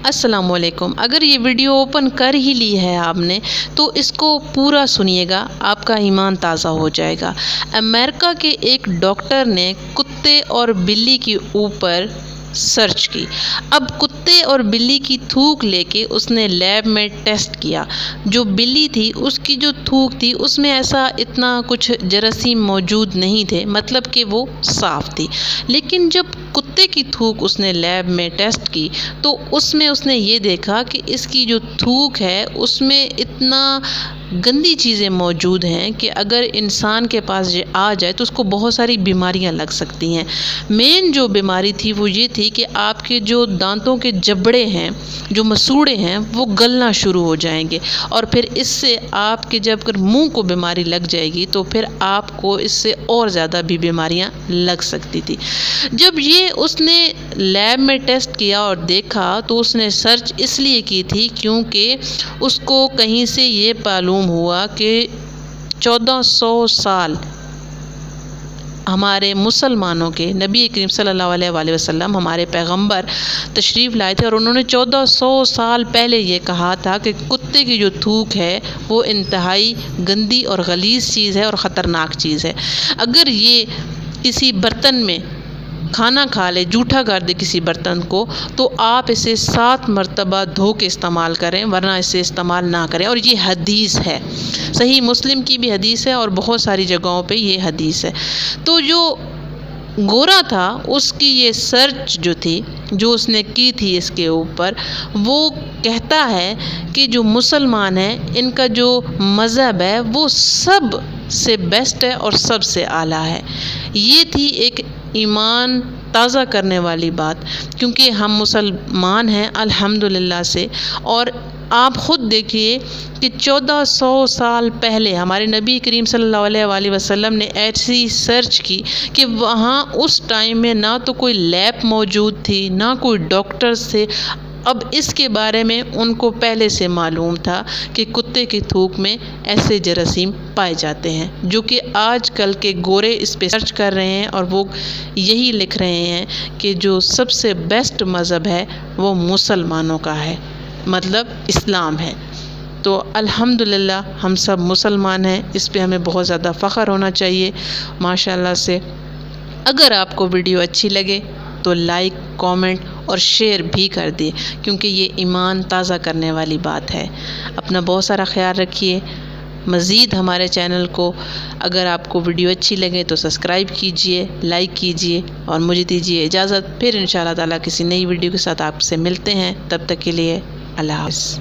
السلام علیکم۔ اگر یہ ویڈیو اوپن کر ہی لی ہے آپ نے تو اس کو پورا سنیے گا، آپ کا ایمان تازہ ہو جائے گا۔ امریکہ کے ایک ڈاکٹر نے کتے اور بلی کے اوپر سرچ کی۔ اب کتے اور بلی کی تھوک لے کے اس نے لیب میں ٹیسٹ کیا۔ جو بلی تھی اس کی جو تھوک تھی اس میں ایسا اتنا کچھ جراثیم موجود نہیں تھے، مطلب کہ وہ صاف تھی۔ لیکن جب کتے کی تھوک اس نے لیب میں ٹیسٹ کی تو اس نے یہ دیکھا کہ اس کی جو تھوک ہے اس میں اتنا گندی چیزیں موجود ہیں کہ اگر انسان کے پاس آ جائے تو اس کو بہت ساری بیماریاں لگ سکتی ہیں۔ مین جو بیماری تھی وہ یہ تھی کہ آپ کے جو دانتوں کے جبڑے ہیں، جو مسوڑے ہیں، وہ گلنا شروع ہو جائیں گے، اور پھر اس سے آپ کے جب منہ کو بیماری لگ جائے گی تو پھر آپ کو اس سے اور زیادہ بھی بیماریاں لگ سکتی تھی۔ جب یہ اس نے لیب میں ٹیسٹ کیا اور دیکھا تو اس نے سرچ اس لیے کی تھی کیونکہ اس کو کہیں سے یہ معلوم ہوا کہ 1400 سال ہمارے مسلمانوں کے نبی کریم صلی اللہ علیہ وآلہ وسلم ہمارے پیغمبر تشریف لائے تھے، اور انہوں نے 1400 سال پہلے یہ کہا تھا کہ کتے کی جو تھوک ہے وہ انتہائی گندی اور غلیظ چیز ہے اور خطرناک چیز ہے۔ اگر یہ کسی برتن میں کھانا کھا لے، جھوٹا کر دے کسی برتن کو، تو آپ اسے 7 مرتبہ دھو کے استعمال کریں، ورنہ اسے استعمال نہ کریں۔ اور یہ حدیث ہے، صحیح مسلم کی بھی حدیث ہے اور بہت ساری جگہوں پہ یہ حدیث ہے۔ تو جو گورا تھا اس کی یہ سرچ جو تھی، جو اس نے کی تھی اس کے اوپر، وہ کہتا ہے کہ جو مسلمان ہیں ان کا جو مذہب ہے وہ سب سے بیسٹ ہے اور سب سے اعلیٰ ہے۔ یہ تھی ایک ایمان تازہ کرنے والی بات، کیونکہ ہم مسلمان ہیں الحمدللہ سے۔ اور آپ خود دیکھیے کہ 1400 سال پہلے ہمارے نبی کریم صلی اللہ علیہ وآلہ وسلم نے ایسی سرچ کی کہ وہاں اس ٹائم میں نہ تو کوئی لیب موجود تھی، نہ کوئی ڈاکٹرز تھے۔ اب اس کے بارے میں ان کو پہلے سے معلوم تھا کہ کتے کی تھوک میں ایسے جراثیم پائے جاتے ہیں، جو کہ آج کل کے گورے اس پہ سرچ کر رہے ہیں، اور وہ یہی لکھ رہے ہیں کہ جو سب سے بیسٹ مذہب ہے وہ مسلمانوں کا ہے، مطلب اسلام ہے۔ تو الحمدللہ ہم سب مسلمان ہیں، اس پہ ہمیں بہت زیادہ فخر ہونا چاہیے ماشاءاللہ سے۔ اگر آپ کو ویڈیو اچھی لگے تو لائک، کامنٹ اور شیئر بھی کر دیں، کیونکہ یہ ایمان تازہ کرنے والی بات ہے۔ اپنا بہت سارا خیال رکھیے۔ مزید ہمارے چینل کو اگر آپ کو ویڈیو اچھی لگے تو سبسکرائب کیجئے، لائک کیجئے، اور مجھے دیجئے اجازت۔ پھر انشاءاللہ تعالیٰ کسی نئی ویڈیو کے ساتھ آپ سے ملتے ہیں، تب تک کے لیے اللہ حافظ۔